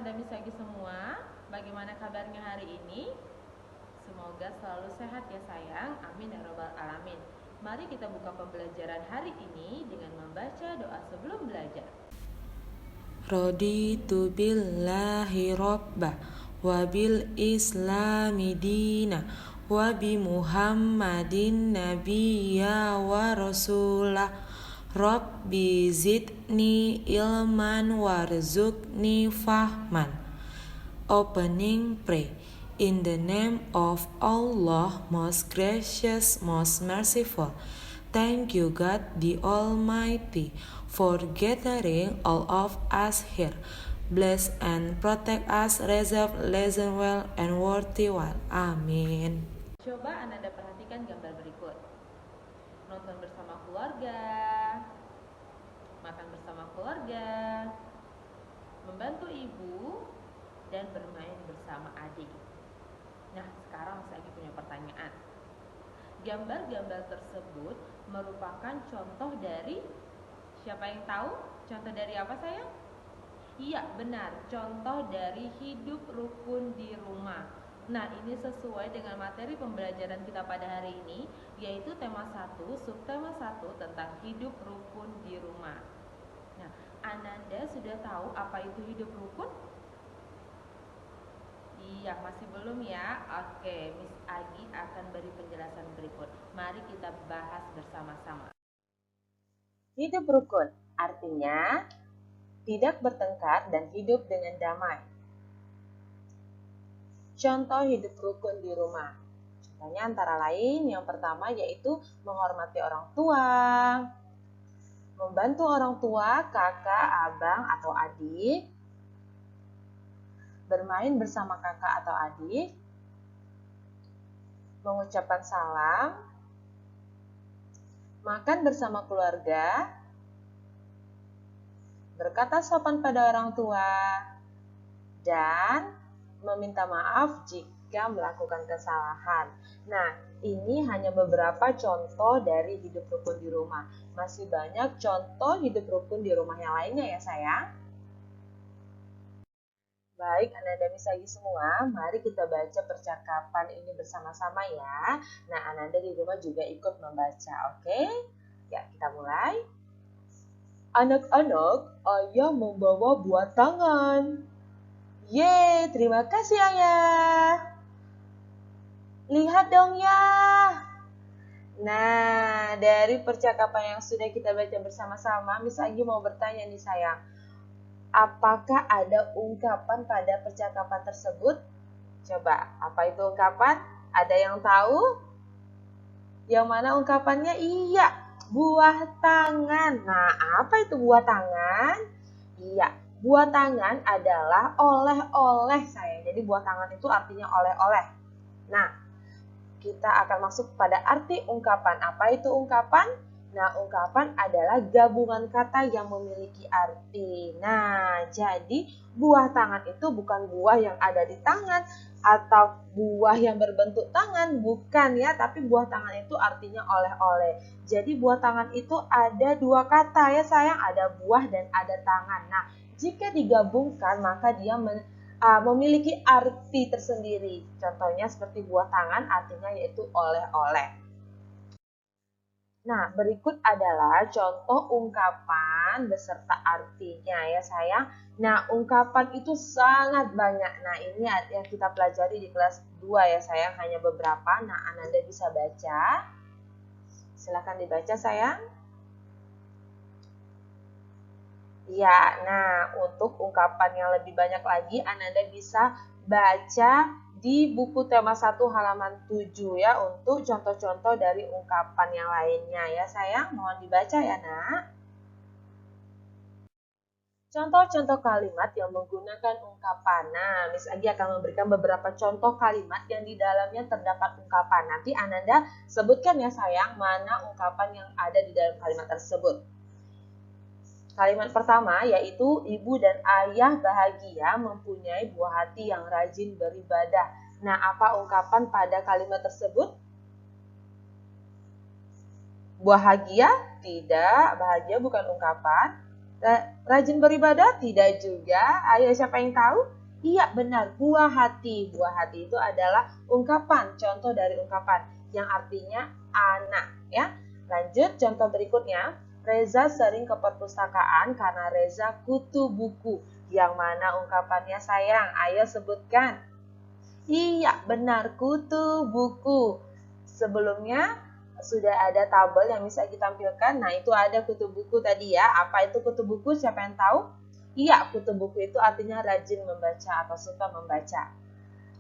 Ananda Misagi semua, bagaimana kabarnya hari ini? Semoga selalu sehat ya sayang, amin ya robbal alamin. Mari kita buka pembelajaran hari ini dengan membaca doa sebelum belajar. Raditu billahi robba wa bil islami dina wa bi muhammadin nabiyya wa rasulah. Rabbi zidni ilman warzuqni fahman. Opening pray. In the name of Allah, most gracious, most merciful. Thank you, God the Almighty, for gathering all of us here. Bless and protect us, reserve, listen well, and worthy well. Amin. Coba Ananda perhatikan gambar berikut. Nonton bersama keluarga, makan bersama keluarga, membantu ibu, dan bermain bersama adik. Nah, sekarang saya lagi punya pertanyaan. Gambar-gambar tersebut merupakan contoh dari siapa yang tahu? Contoh dari apa sayang? Iya, benar. Contoh dari hidup rukun di rumah. Nah, ini sesuai dengan materi pembelajaran kita pada hari ini, yaitu tema 1, subtema 1 tentang hidup rukun di rumah. Nah, Ananda sudah tahu apa itu hidup rukun? Iya, masih belum ya? Oke, Miss Agi akan beri penjelasan berikut. Mari kita bahas bersama-sama. Hidup rukun artinya tidak bertengkar dan hidup dengan damai. Contoh hidup rukun di rumah. Contohnya antara lain yang pertama yaitu menghormati orang tua, membantu orang tua, kakak, abang, atau adik, bermain bersama kakak atau adik, mengucapkan salam, makan bersama keluarga, berkata sopan pada orang tua, dan meminta maaf jika melakukan kesalahan. Nah, ini hanya beberapa contoh dari hidup rukun di rumah. Masih banyak contoh hidup rukun di rumah yang lainnya ya sayang. Baik, Ananda Misagi semua, mari kita baca percakapan ini bersama-sama ya. Nah, Ananda di rumah juga ikut membaca, oke? Ya, kita mulai. Anak-anak, ayah membawa buah tangan. Yeay, terima kasih ayah. Lihat dong ya. Nah, dari percakapan yang sudah kita baca bersama-sama, Miss Agi mau bertanya nih sayang. Apakah ada ungkapan pada percakapan tersebut? Coba, apa itu ungkapan? Ada yang tahu? Yang mana ungkapannya? Iya, buah tangan. Nah, apa itu buah tangan? Iya, buah tangan adalah oleh-oleh sayang. Jadi buah tangan itu artinya oleh-oleh. Nah, kita akan masuk pada arti ungkapan. Apa itu ungkapan? Nah, ungkapan adalah gabungan kata yang memiliki arti. Nah, jadi buah tangan itu bukan buah yang ada di tangan atau buah yang berbentuk tangan, bukan ya, tapi buah tangan itu artinya oleh-oleh. Jadi buah tangan itu ada dua kata ya sayang, ada buah dan ada tangan. Nah, jika digabungkan maka dia memiliki arti tersendiri. Contohnya seperti buah tangan artinya yaitu oleh-oleh. Nah, berikut adalah contoh ungkapan beserta artinya ya sayang. Nah, ungkapan itu sangat banyak. Nah, ini yang kita pelajari di kelas 2 ya sayang, hanya beberapa. Nah, Ananda bisa baca. Silakan dibaca sayang. Ya, nah untuk ungkapan yang lebih banyak lagi Ananda bisa baca di buku tema 1 halaman 7 ya untuk contoh-contoh dari ungkapan yang lainnya ya sayang. Mohon dibaca ya nak. Contoh-contoh kalimat yang menggunakan ungkapan. Nah, Miss Agi akan memberikan beberapa contoh kalimat yang di dalamnya terdapat ungkapan. Nanti Ananda sebutkan ya sayang mana ungkapan yang ada di dalam kalimat tersebut. Kalimat pertama yaitu ibu dan ayah bahagia mempunyai buah hati yang rajin beribadah. Nah, apa ungkapan pada kalimat tersebut? Bahagia? Tidak, bahagia bukan ungkapan. Rajin beribadah? Tidak juga. Ayo, siapa yang tahu? Iya, benar. Buah hati. Buah hati itu adalah ungkapan, contoh dari ungkapan yang artinya anak, ya. Lanjut, contoh berikutnya. Reza sering ke perpustakaan karena Reza kutu buku. Yang mana ungkapannya sayang? Ayo sebutkan. Iya, benar. Kutu buku. Sebelumnya sudah ada tabel yang bisa ditampilkan. Nah, itu ada kutu buku tadi ya. Apa itu kutu buku? Siapa yang tahu? Iya, kutu buku itu artinya rajin membaca atau suka membaca.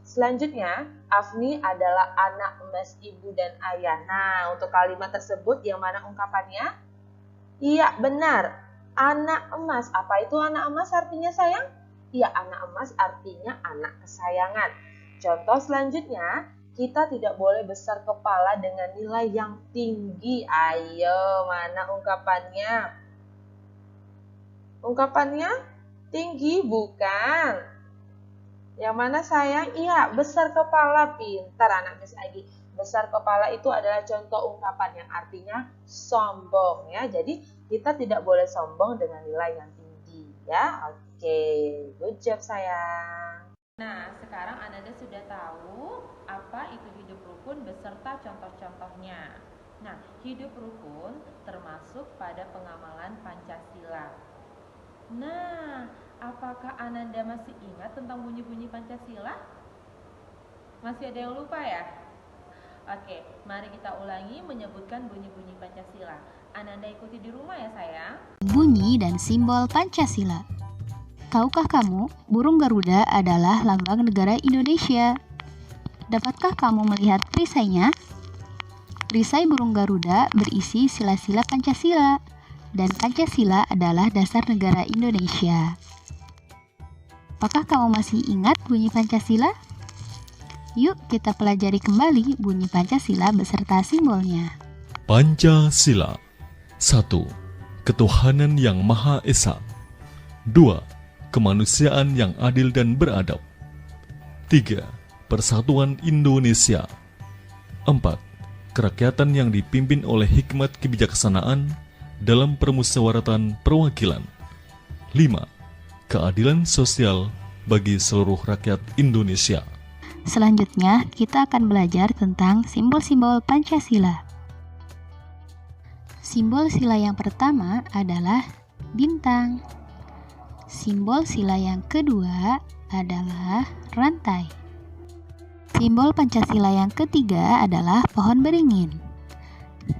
Selanjutnya, Afni adalah anak emas ibu dan ayah. Nah, untuk kalimat tersebut yang mana ungkapannya? Iya, benar. Anak emas. Apa itu anak emas artinya sayang? Iya, anak emas artinya anak kesayangan. Contoh selanjutnya, kita tidak boleh besar kepala dengan nilai yang tinggi. Ayo, mana ungkapannya? Ungkapannya tinggi bukan? Yang mana sayang? Iya, besar kepala. Pintar anak Miss Agi. Besar kepala itu adalah contoh ungkapan yang artinya sombong ya. Jadi kita tidak boleh sombong dengan nilai yang tinggi ya. Oke, good job sayang. Nah, sekarang Ananda sudah tahu apa itu hidup rukun beserta contoh-contohnya. Nah, hidup rukun termasuk pada pengamalan Pancasila. Nah, apakah Ananda masih ingat tentang bunyi-bunyi Pancasila? Masih ada yang lupa ya? Oke, mari kita ulangi menyebutkan bunyi-bunyi Pancasila. Ananda ikuti di rumah ya sayang. Bunyi dan simbol Pancasila. Tahukah kamu, burung Garuda adalah lambang negara Indonesia? Dapatkah kamu melihat perisainya? Perisai burung Garuda berisi sila-sila Pancasila, dan Pancasila adalah dasar negara Indonesia. Apakah kamu masih ingat bunyi Pancasila? Yuk kita pelajari kembali bunyi Pancasila beserta simbolnya. Pancasila. 1. Ketuhanan yang Maha Esa. 2. Kemanusiaan yang adil dan beradab. 3. Persatuan Indonesia. 4. Kerakyatan yang dipimpin oleh hikmat kebijaksanaan dalam permusyawaratan perwakilan. 5. Keadilan sosial bagi seluruh rakyat Indonesia. Selanjutnya, kita akan belajar tentang simbol-simbol Pancasila. Simbol sila yang pertama adalah bintang. Simbol sila yang kedua adalah rantai. Simbol Pancasila yang ketiga adalah pohon beringin.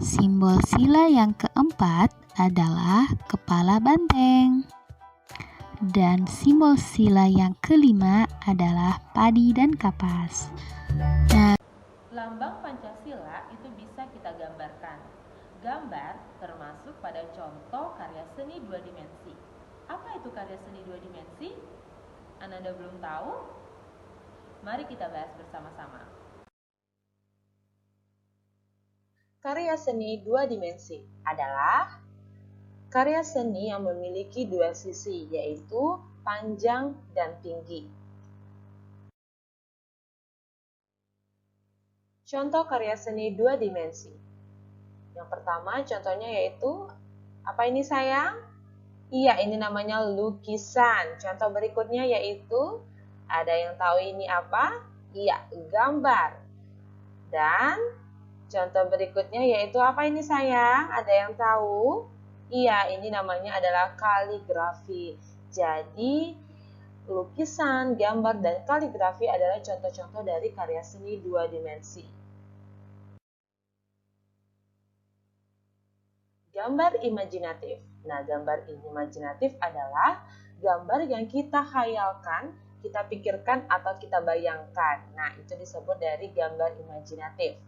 Simbol sila yang keempat adalah kepala banteng. Dan simbol sila yang kelima adalah padi dan kapas. Lambang Pancasila itu bisa kita gambarkan. Gambar termasuk pada contoh karya seni dua dimensi. Apa itu karya seni dua dimensi? Ananda belum tahu? Mari kita bahas bersama-sama. Karya seni dua dimensi adalah karya seni yang memiliki dua sisi, yaitu panjang dan tinggi. Contoh karya seni dua dimensi. Yang pertama contohnya yaitu, apa ini sayang? Iya, ini namanya lukisan. Contoh berikutnya yaitu, ada yang tahu ini apa? Iya, gambar. Dan contoh berikutnya yaitu apa ini sayang? Ada yang tahu? Iya, ini namanya adalah kaligrafi. Jadi, lukisan, gambar, dan kaligrafi adalah contoh-contoh dari karya seni dua dimensi. Gambar imajinatif. Nah, gambar imajinatif adalah gambar yang kita khayalkan, kita pikirkan, atau kita bayangkan. Nah, itu disebut dari gambar imajinatif.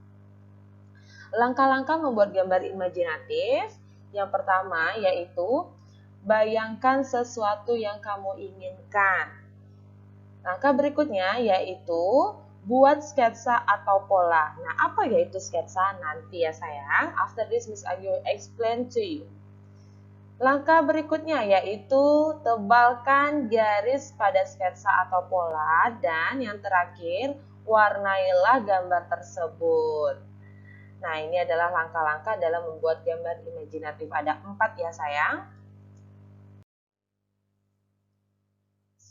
Langkah-langkah membuat gambar imajinatif, yang pertama yaitu bayangkan sesuatu yang kamu inginkan. Langkah berikutnya yaitu buat sketsa atau pola. Nah, apa yaitu sketsa? Nanti ya sayang. After this, Miss Agi will explain to you. Langkah berikutnya yaitu tebalkan garis pada sketsa atau pola. Dan yang terakhir, warnailah gambar tersebut. Nah, ini adalah langkah-langkah dalam membuat gambar imajinatif. Ada 4 ya sayang.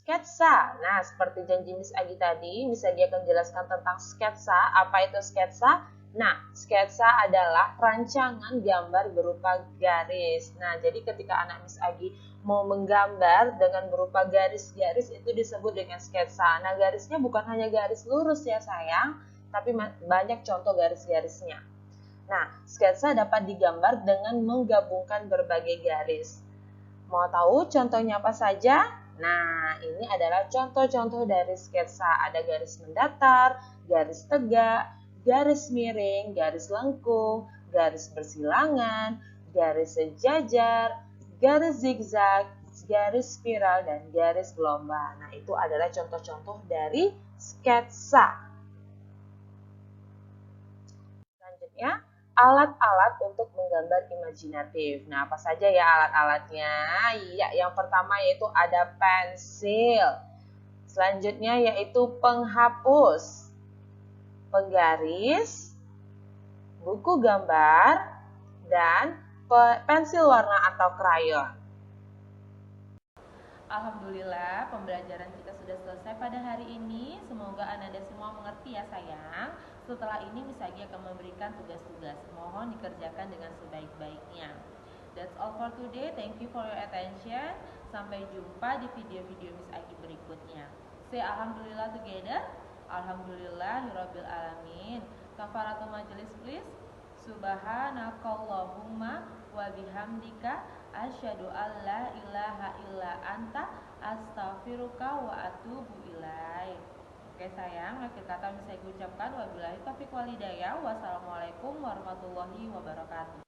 sketsa. Nah, seperti janji Miss Agi tadi, Miss Agi akan jelaskan tentang sketsa. Apa itu sketsa? Nah, sketsa adalah rancangan gambar berupa garis. Nah, jadi ketika anak Miss Agi mau menggambar dengan berupa garis-garis itu disebut dengan sketsa. Nah, garisnya bukan hanya garis lurus ya sayang, tapi banyak contoh garis-garisnya. Nah, sketsa dapat digambar dengan menggabungkan berbagai garis. Mau tahu contohnya apa saja? Nah, ini adalah contoh-contoh dari sketsa. Ada garis mendatar, garis tegak, garis miring, garis lengkung, garis bersilangan, garis sejajar, garis zigzag, garis spiral, dan garis gelombang. Nah, itu adalah contoh-contoh dari sketsa. Selanjutnya, alat-alat untuk menggambar imajinatif. Nah, apa saja ya alat-alatnya? Ya, yang pertama yaitu ada pensil. Selanjutnya yaitu penghapus, penggaris, buku gambar, dan pensil warna atau krayon. Alhamdulillah, pembelajaran kita sudah selesai pada hari ini. Semoga Ananda semua mengerti ya sayang. Setelah ini Miss Agi akan memberikan tugas-tugas. Mohon dikerjakan dengan sebaik-baiknya. That's all for today. Thank you for your attention. Sampai jumpa di video-video Miss Agi berikutnya. Say Alhamdulillah together. Alhamdulillahirabbil alamin. Kafaratul majelis please. Subhanakallahumma wa bihamdika asyhadu an la ilaha illa anta astaghfiruka wa atubu ilaik. Oke sayang, akhir kata bisa gue ucapkan wabillahi taufiq wal hidayah. Wassalamualaikum warahmatullahi wabarakatuh.